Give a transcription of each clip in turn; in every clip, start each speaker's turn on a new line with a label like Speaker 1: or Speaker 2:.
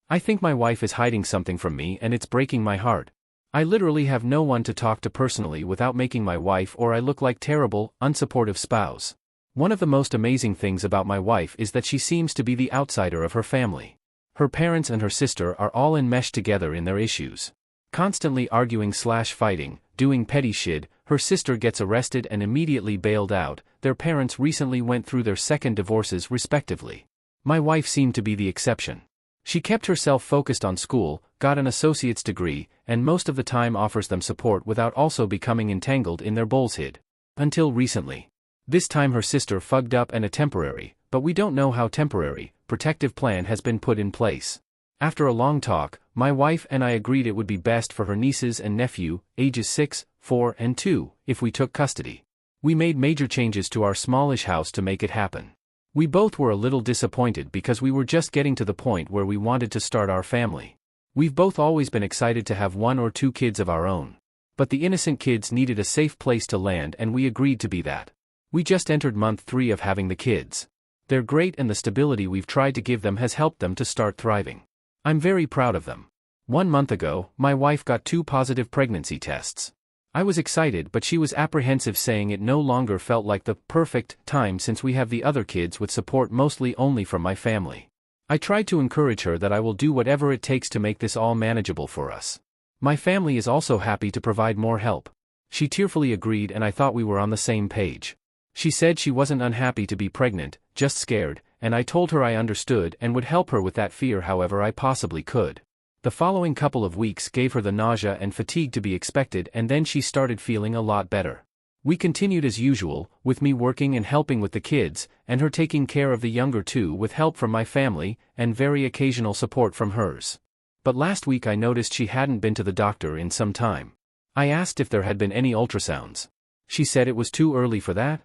Speaker 1: I think my wife is hiding something from me and it's breaking my heart. I literally have no one to talk to personally without making my wife or I look like terrible, unsupportive spouse. One of the most amazing things about my wife is that she seems to be the outsider of her family. Her parents and her sister are all enmeshed together in their issues. Constantly arguing/fighting, doing petty shit, her sister gets arrested and immediately bailed out, their parents recently went through their second divorces respectively. My wife seemed to be the exception. She kept herself focused on school, got an associate's degree, and most of the time offers them support without also becoming entangled in their bullshit. Until recently. This time her sister fucked up and a temporary, but we don't know how temporary, protective plan has been put in place. After a long talk, my wife and I agreed it would be best for her nieces and nephew, ages 6, 4 and 2, if we took custody. We made major changes to our smallish house to make it happen. We both were a little disappointed because we were just getting to the point where we wanted to start our family. We've both always been excited to have 1 or 2 kids of our own. But the innocent kids needed a safe place to land and we agreed to be that. We just entered month 3 of having the kids. They're great and the stability we've tried to give them has helped them to start thriving. I'm very proud of them. 1 month ago, my wife got 2 positive pregnancy tests. I was excited but she was apprehensive saying it no longer felt like the perfect time since we have the other kids with support mostly only from my family. I tried to encourage her that I will do whatever it takes to make this all manageable for us. My family is also happy to provide more help. She tearfully agreed and I thought we were on the same page. She said she wasn't unhappy to be pregnant, just scared, and I told her I understood and would help her with that fear however I possibly could. The following couple of weeks gave her the nausea and fatigue to be expected and then she started feeling a lot better. We continued as usual, with me working and helping with the kids, and her taking care of the younger 2 with help from my family, and very occasional support from hers. But last week I noticed she hadn't been to the doctor in some time. I asked if there had been any ultrasounds. She said it was too early for that.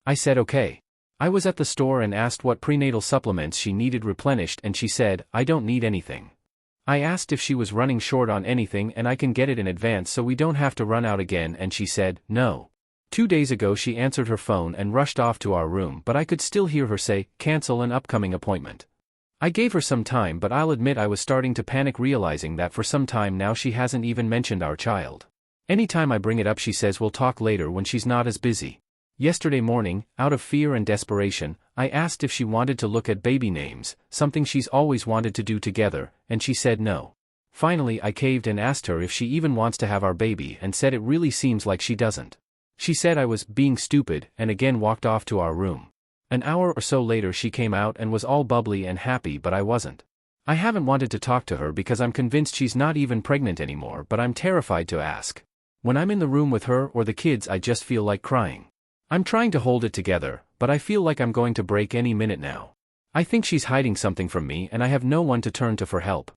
Speaker 1: I said okay. I was at the store and asked what prenatal supplements she needed replenished and she said, I don't need anything. I asked if she was running short on anything and I can get it in advance so we don't have to run out again and she said, no. 2 days ago she answered her phone and rushed off to our room but I could still hear her say, cancel an upcoming appointment. I gave her some time but I'll admit I was starting to panic realizing that for some time now she hasn't even mentioned our child. Anytime I bring it up she says we'll talk later when she's not as busy. Yesterday morning, out of fear and desperation, I asked if she wanted to look at baby names, something she's always wanted to do together, and she said no. Finally I caved and asked her if she even wants to have our baby and said it really seems like she doesn't. She said I was being stupid and again walked off to our room. An hour or so later she came out and was all bubbly and happy but I wasn't. I haven't wanted to talk to her because I'm convinced she's not even pregnant anymore but I'm terrified to ask. When I'm in the room with her or the kids I just feel like crying. I'm trying to hold it together, but I feel like I'm going to break any minute now. I think she's hiding something from me and I have no one to turn to for help.